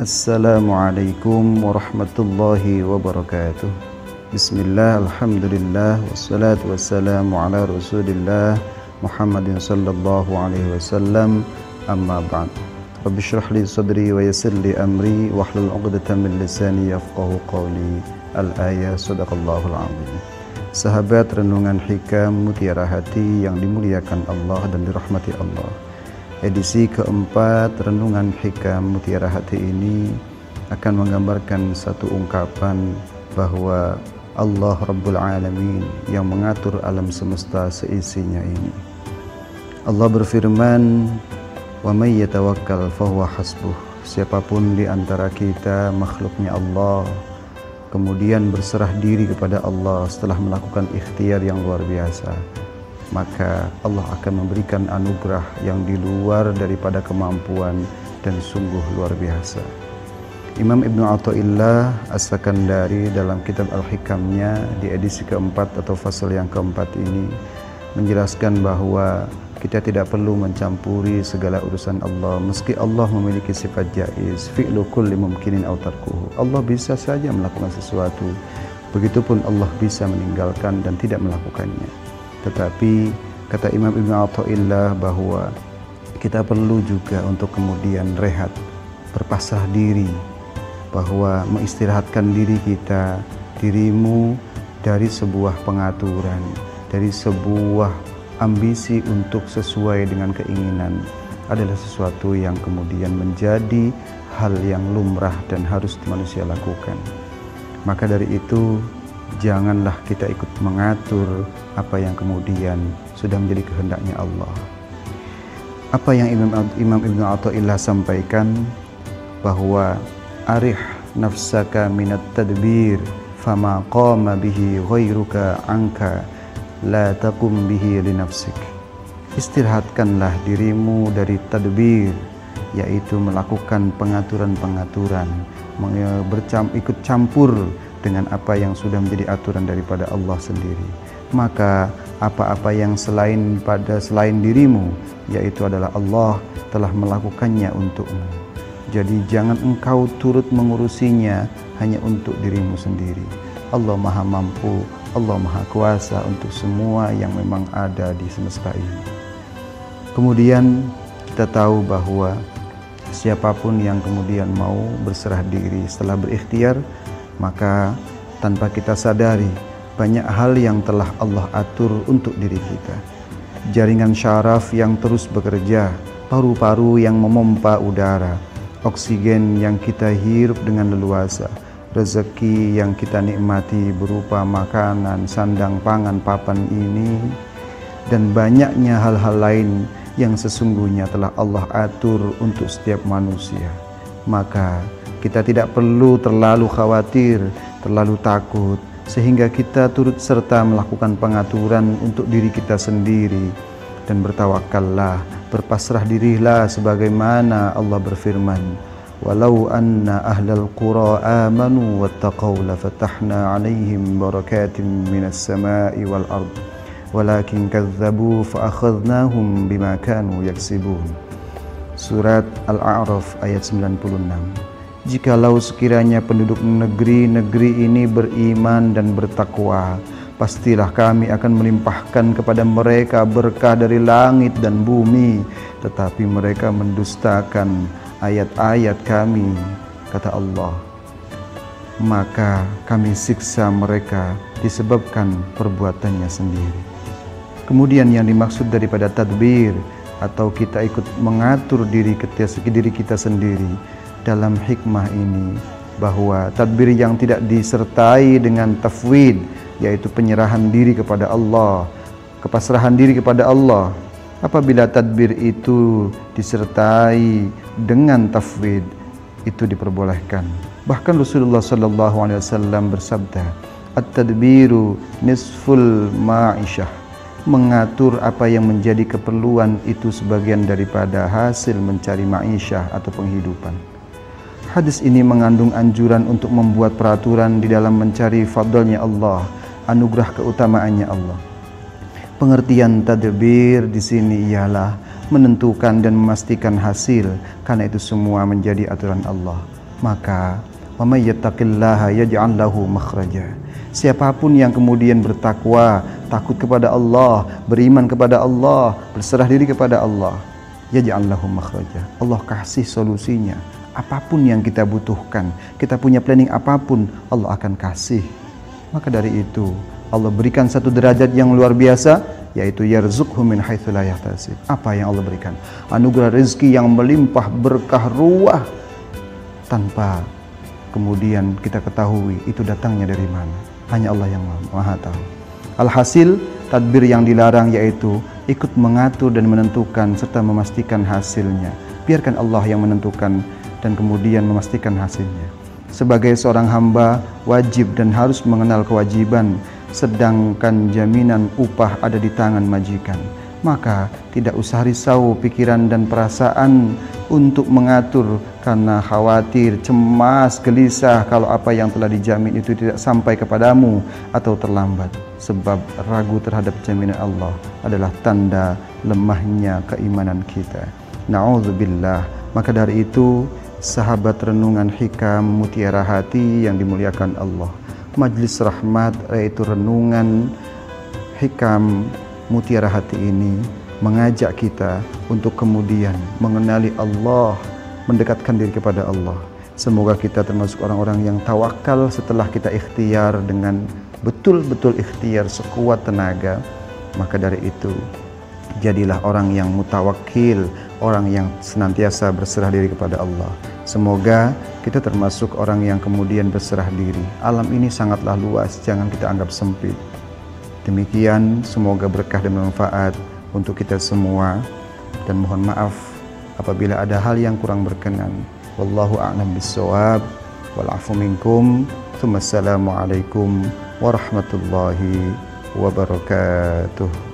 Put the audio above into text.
Assalamualaikum warahmatullahi wabarakatuh. Bismillah, alhamdulillah, wassalatu wassalamu ala rasulillah Muhammadin sallallahu alaihi wasallam, amma ba'd. Rabbi shrah li sadri wa yassir li amri wahlul 'uqdatam min lisani yafqahu qawli. Al-ayah, sadaqallahul azim. Sahabat renungan hikam Mutiara Hati yang dimuliakan Allah dan dirahmati Allah, edisi keempat renungan hikam Mutiara Hati ini akan menggambarkan satu ungkapan bahwa Allah Rabbul Alamin yang mengatur alam semesta seisinya ini. Allah berfirman, "Wa may yatawakkal fahuwa hasbuh." Siapapun di antara kita makhluknya Allah kemudian berserah diri kepada Allah setelah melakukan ikhtiar yang luar biasa, maka Allah akan memberikan anugerah yang di luar daripada kemampuan dan sungguh luar biasa. Imam Ibnu Athaillah As-Sakandari dalam kitab Al-Hikamnya di edisi keempat atau fasal yang keempat ini menjelaskan bahwa kita tidak perlu mencampuri segala urusan Allah, meski Allah memiliki sifat jaiz, fi'lu kulli mumkinin aw tarkuhu. Allah bisa saja melakukan sesuatu, begitupun Allah bisa meninggalkan dan tidak melakukannya. Tetapi kata Imam Ibnu Athaillah bahwa kita perlu juga untuk kemudian rehat, berpasrah diri, bahwa mengistirahatkan diri kita, dirimu dari sebuah pengaturan, dari sebuah ambisi untuk sesuai dengan keinginan adalah sesuatu yang kemudian menjadi hal yang lumrah dan harus manusia lakukan. Maka dari itu, janganlah kita ikut mengatur apa yang kemudian sudah menjadi kehendaknya Allah. Apa yang Imam Ibnu Athaillah sampaikan bahwa arih nafsaka minat tadbir fama qama bihi ghairuka anka la taqum bihi li nafsik. Istirahatkanlah dirimu dari tadbir, yaitu melakukan pengaturan-pengaturan, ikut campur dengan apa yang sudah menjadi aturan daripada Allah sendiri. Maka apa-apa yang selain dirimu, yaitu adalah Allah, telah melakukannya untukmu. Jadi jangan engkau turut mengurusinya hanya untuk dirimu sendiri. Allah Maha Mampu, Allah Maha Kuasa untuk semua yang memang ada di semesta ini. Kemudian kita tahu bahwa siapapun yang kemudian mau berserah diri setelah berikhtiar, maka tanpa kita sadari banyak hal yang telah Allah atur untuk diri kita. Jaringan syaraf yang terus bekerja, paru-paru yang memompa udara, oksigen yang kita hirup dengan leluasa, rezeki yang kita nikmati berupa makanan, sandang, pangan, papan ini, dan banyaknya hal-hal lain yang sesungguhnya telah Allah atur untuk setiap manusia. Maka kita tidak perlu terlalu khawatir, terlalu takut, sehingga kita turut serta melakukan pengaturan untuk diri kita sendiri. Dan bertawakallah, berpasrah dirilah sebagaimana Allah berfirman, "Walau anna ahlal qura amanu wattaqaw lafatahna 'alaihim barakatin minas sama'i wal ard walakin kadzdzabu fa akhadnahum bima kanu yaksibun." Surat Al-A'raf ayat 96. Jikalau sekiranya penduduk negeri-negeri ini beriman dan bertakwa, pastilah kami akan melimpahkan kepada mereka berkah dari langit dan bumi, tetapi mereka mendustakan ayat-ayat kami, kata Allah, maka kami siksa mereka disebabkan perbuatannya sendiri. Kemudian yang dimaksud daripada tadbir atau kita ikut mengatur diri kita sendiri dalam hikmah ini, bahwa tadbir yang tidak disertai dengan tafwid, yaitu penyerahan diri kepada Allah, kepasrahan diri kepada Allah. Apabila tadbir itu disertai dengan tafwid, itu diperbolehkan. Bahkan Rasulullah SAW bersabda, "At-tadbiru nisful ma'isyah." Mengatur apa yang menjadi keperluan itu sebagian daripada hasil mencari ma'isyah atau penghidupan. Hadis ini mengandung anjuran untuk membuat peraturan di dalam mencari fadlnya Allah, anugerah keutamaannya Allah. Pengertian tadbir di sini ialah menentukan dan memastikan hasil, karena itu semua menjadi aturan Allah. Maka wa may yattaqillaha yaj'al lahu makhraja. Siapapun yang kemudian bertakwa, takut kepada Allah, beriman kepada Allah, berserah diri kepada Allah, yaj'al lahu makhraja. Allah kasih solusinya. Apapun yang kita butuhkan, kita punya planning apapun, Allah akan kasih. Maka dari itu, Allah berikan satu derajat yang luar biasa, yaitu yarzuqhu min haitsu la yahtasib. Apa yang Allah berikan? Anugerah rezeki yang melimpah, berkah, ruah, tanpa kemudian kita ketahui itu datangnya dari mana. Hanya Allah yang maha tahu. Alhasil, tadbir yang dilarang yaitu ikut mengatur dan menentukan serta memastikan hasilnya. Biarkan Allah yang menentukan dan kemudian memastikan hasilnya. Sebagai seorang hamba, wajib dan harus mengenal kewajiban, sedangkan jaminan upah ada di tangan majikan. Maka tidak usah risau pikiran dan perasaan untuk mengatur karena khawatir, cemas, gelisah kalau apa yang telah dijamin itu tidak sampai kepadamu atau terlambat. Sebab ragu terhadap jaminan Allah adalah tanda lemahnya keimanan kita. Na'udzubillah. Maka dari itu, sahabat renungan hikam mutiara hati yang dimuliakan Allah, Majlis Rahmat yaitu renungan hikam mutiara hati ini mengajak kita untuk kemudian mengenali Allah, mendekatkan diri kepada Allah. Semoga kita termasuk orang-orang yang tawakal setelah kita ikhtiar dengan betul-betul ikhtiar sekuat tenaga. Maka dari itu, jadilah orang yang mutawakkil, orang yang senantiasa berserah diri kepada Allah. Semoga kita termasuk orang yang kemudian berserah diri. Alam ini sangatlah luas, jangan kita anggap sempit. Demikian, semoga berkah dan manfaat untuk kita semua. Dan mohon maaf apabila ada hal yang kurang berkenan. Wallahu a'lam bissawab. Wal afu minkum. Assalamualaikum warahmatullahi wabarakatuh.